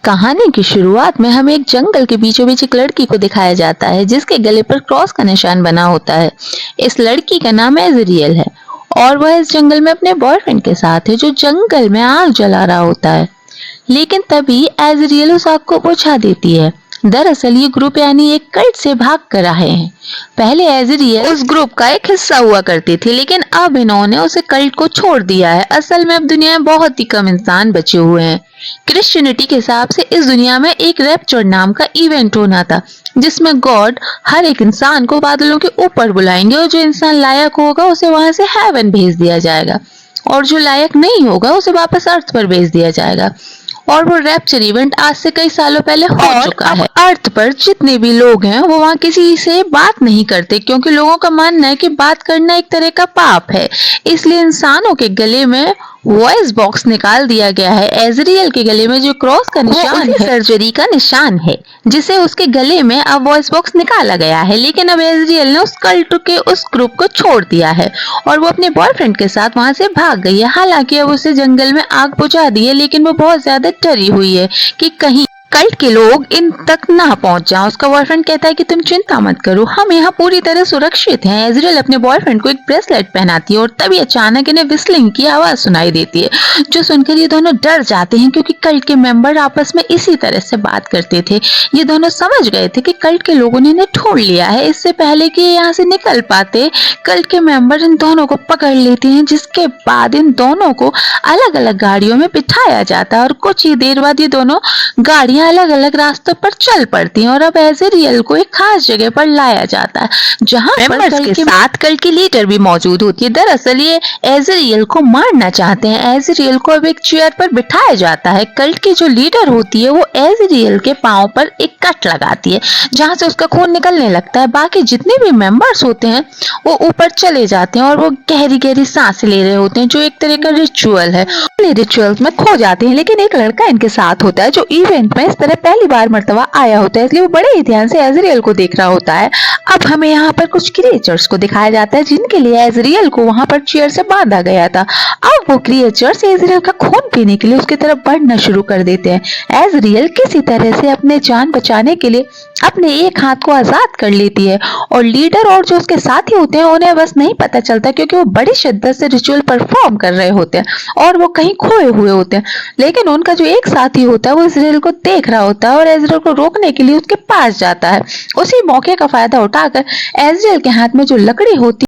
कहानी की शुरुआत में हमें एक जंगल के बीचों बीच एक लड़की को दिखाया जाता है जिसके गले पर क्रॉस का निशान बना होता है। इस लड़की का नाम एजरियल है और वह इस जंगल में अपने बॉयफ्रेंड के साथ है जो जंगल में आग जला रहा होता है। लेकिन तभी एजरियल उस आग को बुझा देती है। दरअसल ये ग्रुप यानी एक कल्ट से भाग कर रहे हैं। पहले एजरियल उस ग्रुप का एक हिस्सा हुआ करती थी, लेकिन अब इन्होंने उसे कल्ट को छोड़ दिया है। असल में अब दुनिया में बहुत ही कम इंसान बचे हुए हैं। क्रिश्चियनिटी के हिसाब से इस दुनिया में एक रैप्चर नाम का इवेंट होना था जिसमें गॉड हर एक इंसान को बादलों के ऊपर बुलाएंगे और जो इंसान लायक होगा उसे वहां से हेवन भेज दिया जाएगा और जो लायक नहीं होगा उसे वापस अर्थ पर भेज दिया जाएगा। और वो रैप्चर इवेंट आज से कई सालों पहले हो चुका है। अर्थ पर जितने भी लोग हैं वो वहाँ किसी से बात नहीं करते क्योंकि लोगों का मानना है कि बात करना एक तरह का पाप है। इसलिए इंसानों के गले में वॉइस बॉक्स निकाल दिया गया है। एजरियल के गले में जो क्रॉस का निशान है सर्जरी का निशान है जिसे उसके गले में अब वॉइस बॉक्स निकाला गया है। लेकिन अब एजरियल ने उस कल्ट के उस ग्रुप को छोड़ दिया है और वो अपने बॉयफ्रेंड के साथ वहां से भाग गई है। हालांकि अब उसे जंगल में आग बुझा दी है, लेकिन वो बहुत ज्यादा डरी हुई है कि कहीं कल्ट के लोग इन तक ना पहुंच जाएं। उसका बॉयफ्रेंड कहता है कि तुम चिंता मत करो, हम यहाँ पूरी तरह सुरक्षित हैं। एजरियल अपने बॉयफ्रेंड को एक ब्रेसलेट पहनाती है और तभी अचानक इन्हें विस्लिंग की आवाज सुनाई देती है जो सुनकर ये दोनों डर जाते हैं क्योंकि कल्ट के मेंबर आपस में इसी तरह से बात करते थे। ये दोनों समझ गए थे कि कल्ट के लोगों ने इन्हें ढूंढ लिया है। इससे पहले कि यहाँ से निकल पाते कल्ट के मेंबर इन दोनों को पकड़ लेते हैं, जिसके बाद इन दोनों को अलग अलग गाड़ियों में बिठाया जाता है और कुछ ही देर बाद ये दोनों गाड़ियां अलग अलग रास्तों पर चल पड़ती हैं और अब एजरियल को एक खास जगह पर लाया जाता है जहां मेंबर्स के साथ कल्ट की लीडर भी मौजूद होती है। दरअसल ये एजरियल को मारना चाहते हैं। एजरियल को अब एक चेयर पर बिठाया जाता है। कल्ट की जो लीडर होती है वो एजरियल के पांव पर एक कट लगाती है जहां से उसका खून निकलने लगता है। बाकी जितने भी मेंबर्स होते हैं वो ऊपर चले जाते हैं और वो गहरी गहरी सांसें ले रहे होते हैं जो एक तरह का रिचुअल है। रिचुअल्स में खो जाते हैं, लेकिन एक लड़का इनके साथ होता है जो इवेंट में इस तरह पहली बार मर्तबा आया होता है, इसलिए वो बड़े ही ध्यान से एजरियल को देख रहा होता है। अब हमें यहाँ पर कुछ क्रिएचर्स को दिखाया जाता है जिनके लिए एजरियल को वहां पर चेयर से बांधा गया था। अब वो क्रिएचर्स एजरियल का खून पीने के लिए उसकी तरफ बढ़ना शुरू कर देते हैं। एजरियल किसी तरह से अपने जान बचाने के लिए अपने एक हाथ को आजाद कर लेती है और लीडर और जो उसके साथी होते हैं उन्हें बस नहीं पता चलता क्योंकि वो बड़ी शिद्दत से रिचुअल परफॉर्म कर रहे होते हैं और वो कहीं खोए हुए होते हैं। लेकिन उनका जो एक साथी होता है वो एजरियल को देख रहा होता है और एजरियल को रोकने के लिए उसके पास जाता है। उसी मौके का फायदा उठाकर एजरियल के हाथ में जो लकड़ी होती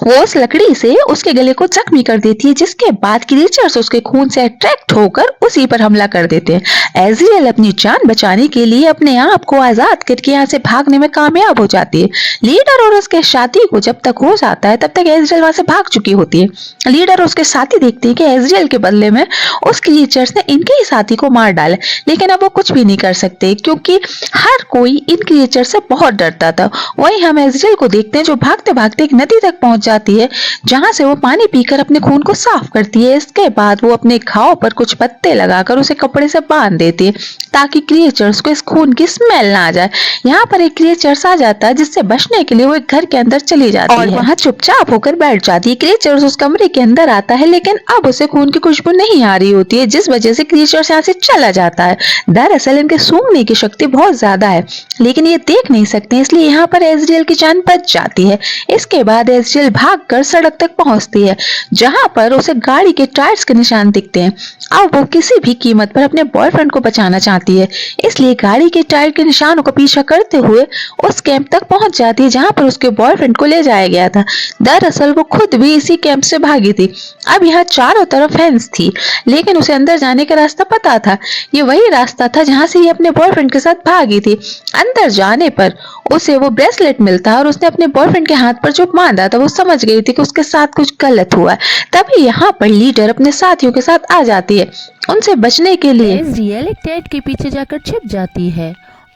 वो उस लकड़ी से उसके गले को जख्मी कर देती है, जिसके बाद क्रीचर्स उसके खून से अट्रैक्ट होकर उसी पर हमला कर देते हैं। एजरियल अपनी जान बचाने के लिए अपने आप को आजाद करके यहाँ से भागने में कामयाब हो जाती है। लीडर और उसके साथी को जब तक हो जाता है तब तक एजरियल वहां से भाग चुकी होती है। लीडर और उसके साथी देखते हैं कि एजरियल के बदले में उस क्रीचर्स ने इनके ही साथी को मार डाला, लेकिन अब वो कुछ भी नहीं कर सकते क्योंकि हर कोई इन क्रीचर से बहुत डरता था। वहीं हम एजरियल को देखते हैं जो भागते भागते एक नदी तक पहुंच जाती है जहां से वो पानी पीकर अपने खून को साफ करती है। इसके बाद वो अपने घाव पर कुछ पत्ते लगाकर उसे कपड़े से बांध देती है ताकि क्रिएचर्स को इस खून की स्मेल ना आ जाए। यहाँ पर एक क्रिएचर्स आ जाता है जिससे बचने के लिए वो एक घर के अंदर चली जाती है और वहाँ चुपचाप होकर बैठ जाती है। क्रिएचर्स उस कमरे के अंदर आता है लेकिन अब उसे खून की खुशबू नहीं आ रही होती है, जिस वजह से क्रिएचर्स यहाँ से चला जाता है। दरअसल इनके सूंघने की शक्ति बहुत ज्यादा है लेकिन ये देख नहीं सकते, इसलिए यहाँ पर एजरियल की जान बच जाती है। इसके बाद एजरियल भागकर सड़क तक पहुंचती है जहां पर उसे गाड़ी के टायर्स के निशान दिखते हैं। अब वो किसी भी कीमत पर अपने बॉयफ्रेंड को बचाना चाहती है, इसलिए गाड़ी के टायर के निशानों का पीछा करते हुए उस कैंप तक पहुंच जाती है जहां पर उसके बॉयफ्रेंड को ले जाया गया था। दरअसल वो खुद भी इसी कैंप से भागी थी। अब यहाँ चारों तरफ फेंस थी लेकिन उसे अंदर जाने का रास्ता पता था। ये वही रास्ता था जहां से ये अपने बॉयफ्रेंड के साथ भागी थी। अंदर जाने पर उसे वो ब्रेसलेट मिलता है और उसने अपने बॉयफ्रेंड के हाथ पर जो बांधा था वो समझ गई थी कि उसके साथ कुछ गलत हुआ है। तभी यहाँ पर लीडर अपने साथियों के साथ आ जाती है उनसे बचने के लिए। एजरियल एक टेंट के पीछे जाकर छिप जाती है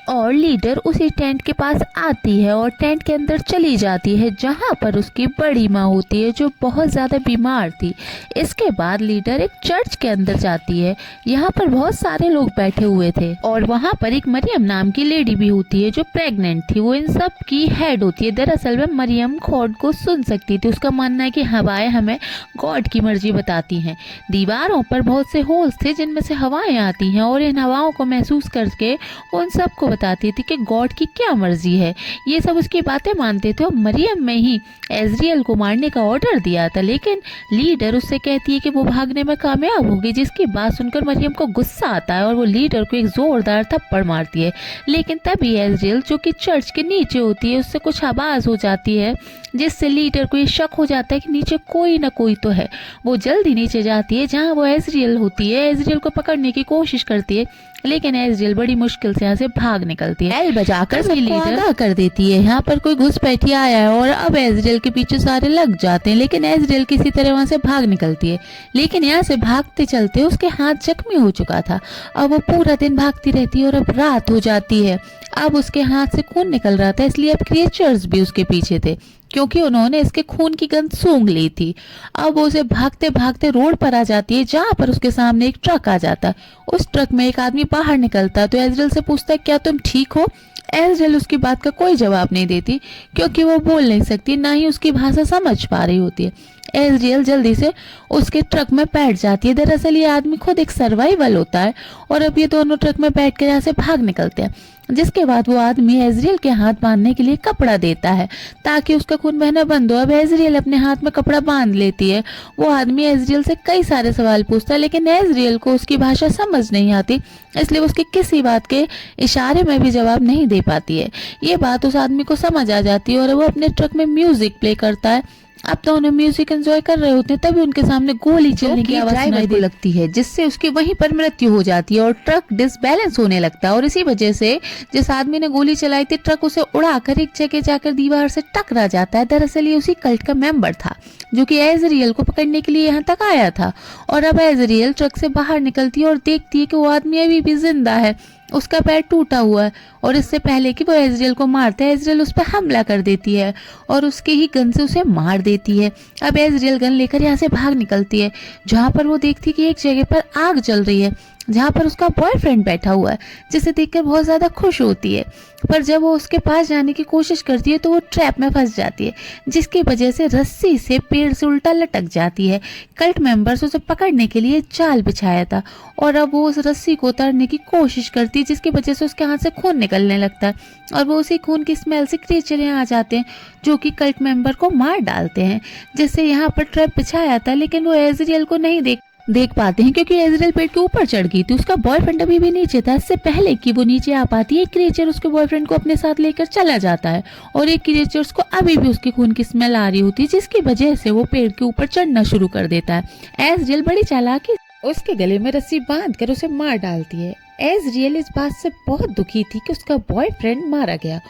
और लीडर उसी टेंट के पास आती है और टेंट के अंदर चली जाती है जहाँ पर उसकी बड़ी माँ होती है जो बहुत ज़्यादा बीमार थी। इसके बाद लीडर एक चर्च के अंदर जाती है। यहाँ पर बहुत सारे लोग बैठे हुए थे और वहाँ पर एक मरियम नाम की लेडी भी होती है जो प्रेग्नेंट थी। वो इन सब की हेड होती है। दरअसल में मरियम गॉड को सुन सकती थी। उसका मानना है कि हवाएं हमें गॉड की मर्जी बताती हैं। दीवारों पर बहुत से होल्स थे जिनमें से हवाएं आती हैं और इन हवाओं को महसूस करके उन सबको बताती थी कि गॉड की क्या मर्जी है। ये सब उसकी बातें मानते थे और मरियम में ही एजरियल को मारने का ऑर्डर दिया था, लेकिन लीडर उससे कहती है कि वो भागने में कामयाब होगी, जिसकी बात सुनकर मरियम को गुस्सा आता है और वो लीडर को एक जोरदार थप्पड़ मारती है। लेकिन तभी एजरियल जो कि चर्च के नीचे होती है उससे कुछ आवाज हो जाती है जिससे लीडर को ये शक हो जाता है कि नीचे कोई ना कोई तो है। वो जल्दी नीचे जाती है जहाँ वो एजरियल होती है। एजरियल को पकड़ने की कोशिश करती है लेकिन एजरियल बड़ी मुश्किल से यहाँ से भाग निकलती है। बेल बजाकर सबको आगाह कर देती है यहाँ पर कोई घुसपैठिया आया है और अब एजरियल के पीछे सारे लग जाते हैं, लेकिन एजरियल किसी तरह वहाँ से भाग निकलती है। लेकिन यहाँ से भागते चलते उसके हाथ जख्मी हो चुका था। अब वो पूरा दिन भागती रहती है और अब रात हो जाती है। अब उसके हाथ से खून निकल रहा था, इसलिए अब क्रिएचर्स भी उसके पीछे थे क्योंकि उन्होंने इसके खून की गंध सूंघ ली थी। अब वो उसे भागते भागते रोड पर आ जाती है जहाँ पर उसके सामने एक ट्रक आ जाता है। उस ट्रक में एक आदमी बाहर निकलता है तो एजरियल से पूछता है क्या तुम ठीक हो। एजरियल उसकी बात का कोई जवाब नहीं देती क्योंकि वो बोल नहीं सकती, ना ही उसकी भाषा समझ पा रही होती है। एजरियल जल्दी से उसके ट्रक में बैठ जाती है। दरअसल ये आदमी खुद एक सर्वाइवल होता है और अब ये दोनों ट्रक में बैठ कर यहाँ से भाग निकलते हैं। जिसके बाद वो आदमी एजरियल के हाथ बांधने के लिए कपड़ा देता है ताकि उसका खून बहना बंद हो। अब एजरियल अपने हाथ में कपड़ा बांध लेती है। वो आदमी एजरियल से कई सारे सवाल पूछता है लेकिन एजरियल को उसकी भाषा समझ नहीं आती, इसलिए उसकी किसी बात के इशारे में भी जवाब नहीं दे पाती है। ये बात उस आदमी को समझ आ जाती है और वो अपने ट्रक में म्यूजिक प्ले करता है। अब तो उन्हें म्यूजिक एंजॉय कर रहे होते हैं तभी उनके सामने गोली चलने की आवाज सुनाई दे लगती है जिससे उसकी वहीं पर मृत्यु हो जाती है और ट्रक डिसबैलेंस होने लगता है। और इसी वजह से जिस आदमी ने गोली चलाई थी ट्रक उसे उड़ाकर एक जगह जाकर दीवार से टकरा जाता है। दरअसल ये उसी कल्ट का मेंबर था जो कि एजरियल को पकड़ने के लिए यहाँ तक आया था। और अब एजरियल ट्रक से बाहर निकलती है और देखती है कि वो आदमी अभी भी जिंदा है। उसका पैर टूटा हुआ है और इससे पहले कि वो एजरियल को मारता है एजरियल उस पर हमला कर देती है और उसके ही गन से उसे मार देती है। अब एजरियल गन लेकर यहाँ से भाग निकलती है जहाँ पर वो देखती है कि एक जगह पर आग जल रही है जहाँ पर उसका बॉयफ्रेंड बैठा हुआ है, जिसे देखकर बहुत ज्यादा खुश होती है। पर जब वो उसके पास जाने की कोशिश करती है तो वो ट्रैप में फंस जाती है जिसकी वजह से रस्सी से पेड़ से उल्टा लटक जाती है। कल्ट मेंबर्स उसे पकड़ने के लिए जाल बिछाया था और अब वो उस रस्सी को उतारने की कोशिश करती है जिसकी वजह से उसके हाथ से खून निकलने लगता है और वो उसी खून की स्मेल से क्रिएचर यहाँ आ जाते हैं जो कि कल्ट मेंबर को मार डालते हैं। जिससे यहाँ पर ट्रैप बिछाया था लेकिन वो एजरियल को नहीं देख पाते हैं क्योंकि एजरियल पेड़ के ऊपर चढ़ गई थी। उसका बॉयफ्रेंड अभी भी नीचे था। इससे पहले कि वो नीचे आ पाती है एक क्रिएचर उसके बॉयफ्रेंड को अपने साथ लेकर चला जाता है और एक क्रिएचर्स को अभी भी उसके खून की स्मेल आ रही होती है जिसकी वजह से वो पेड़ के ऊपर चढ़ना शुरू कर देता है। एजरियल बड़ी चालाकी उसके गले में रस्सी बांधकर उसे मार डालती है। एजरियल इस बात से बहुत दुखी थी कि उसका बॉयफ्रेंड मारा गया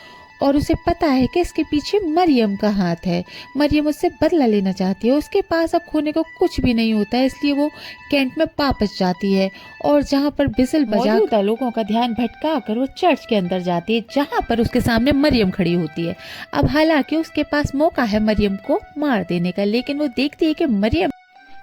और उसे पता है कि इसके पीछे मरियम का हाथ है। मरियम उससे बदला लेना चाहती है। उसके पास अब खोने को कुछ भी नहीं होता है, इसलिए वो कैंट में वापस जाती है और जहाँ पर बिसल बजाकर लोगों का ध्यान भटका कर वो चर्च के अंदर जाती है जहाँ पर उसके सामने मरियम खड़ी होती है। अब हालांकि उसके पास मौका है मरियम को मार देने का, लेकिन वो देखती है कि मरियम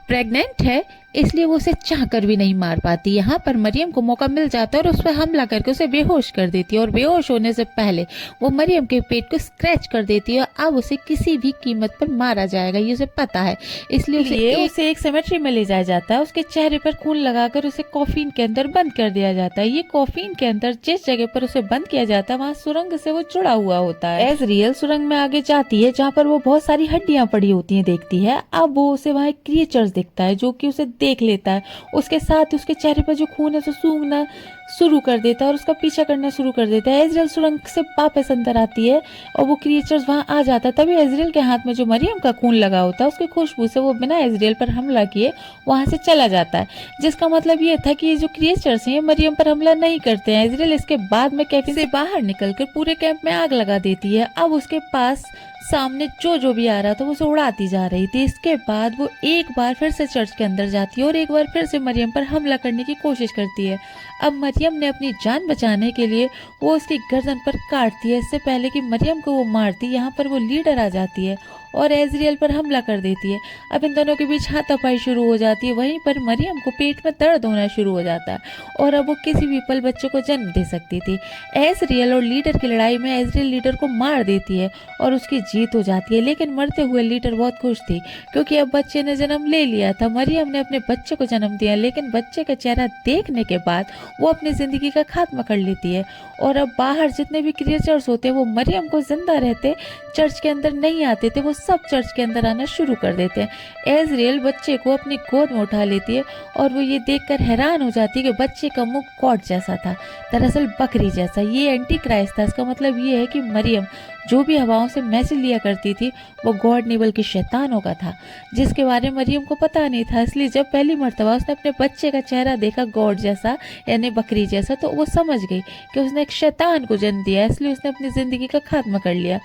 प्रेग्नेंट है इसलिए वो उसे चाह कर भी नहीं मार पाती। यहाँ पर मरियम को मौका मिल जाता है और उस पर हमला करके उसे बेहोश कर देती है और बेहोश होने से पहले वो मरियम के पेट को स्क्रैच कर देती है। अब उसे किसी भी कीमत पर मारा जाएगा ये उसे पता है, इसलिए उसे एक सेमेट्री में ले जाया जाता है। उसके चेहरे पर खून लगाकर उसे कॉफिन के अंदर बंद कर दिया जाता है। ये कॉफिन के अंदर जिस जगह पर उसे बंद किया जाता है वहाँ सुरंग से वो जुड़ा हुआ होता है। एजरियल सुरंग में आगे जाती है जहाँ पर वो बहुत सारी हड्डियां पड़ी होती है देखती है। अब वो उसे वहाँ एक क्रिएचर दिखता है जो कि उसे देख लेता है। उसके साथ उसके चेहरे पर जो खून है उसे सूंघना शुरू कर देता है और उसका पीछा करना शुरू कर देता है। एजरियल सुरंग से वापस अंदर आती है और वो क्रिएचर्स वहां आ जाता है। तभी एजरियल के हाथ में जो मरियम का खून लगा होता है उसकी खुशबू से वो बिना एजरियल पर हमला किए वहां से चला जाता है, जिसका मतलब ये था कि ये जो क्रिएचर्स हैं ये मरियम पर हमला नहीं करते हैं। एजरियल इसके बाद में कैफे से बाहर निकलकर पूरे कैंप में आग लगा देती है। अब उसके पास सामने जो भी आ रहा था वो उसे उड़ाती जा रही थी। इसके बाद वो एक बार फिर से चर्च के अंदर जाती है और एक बार फिर से मरियम पर हमला करने की कोशिश करती है। अब मरियम ने अपनी जान बचाने के लिए वो उसकी गर्दन पर काटती है। इससे पहले कि मरियम को वो मारती, यहाँ पर वो लीडर आ जाती है और एजरियल पर हमला कर देती है। अब इन दोनों के बीच हाथापाई शुरू हो जाती है। वहीं पर मरियम को पेट में दर्द होना शुरू हो जाता है और अब वो किसी भी पल बच्चे को जन्म दे सकती थी। एजरियल और लीडर की लड़ाई में एजरियल लीडर को मार देती है और उसकी जीत हो जाती है। लेकिन मरते हुए लीडर बहुत खुश थी क्योंकि अब बच्चे ने जन्म ले लिया था। मरियम ने अपने बच्चे को जन्म दिया, लेकिन बच्चे का चेहरा देखने के बाद वो अपनी जिंदगी का खात्मा कर लेती है। और अब बाहर जितने भी क्रिएचर्स होते हैं वो मरियम को जिंदा रहते चर्च के अंदर नहीं आते थे, वो सब चर्च के अंदर आना शुरू कर देते हैं। एजरियल बच्चे को अपनी गोद में उठा लेती है और वो ये देखकर हैरान हो जाती है कि बच्चे का मुंह गॉड जैसा था, दरअसल बकरी जैसा। ये एंटी क्राइस्ट था। इसका मतलब ये है कि मरियम जो भी हवाओं से मैसेज लिया करती थी वो गॉड नहीं बल्कि शैतानों का था, जिसके बारे में मरियम को पता नहीं था। इसलिए जब पहली मर्तबा उसने अपने बच्चे का चेहरा देखा गॉड जैसा यानी बकरी जैसा, तो वो समझ गई कि उसने एक शैतान को जन्म दिया, इसलिए उसने अपनी जिंदगी का खात्मा कर लिया।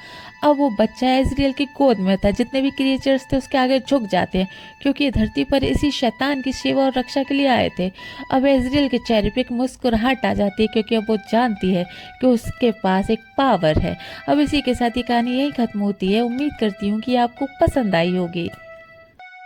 अब वो बच्चा एजरियल की गोद में था। जितने भी क्रिएचर्स थे उसके आगे झुक जाते हैं क्योंकि ये धरती पर इसी शैतान की सेवा और रक्षा के लिए आए थे। अब एजरियल के चेहरे पे एक मुस्कुराहट आ जाती है क्योंकि अब वो जानती है कि उसके पास एक पावर है। अब इसी के साथ ये कहानी यही खत्म होती है। उम्मीद करती हूँ कि आपको पसंद आई होगी।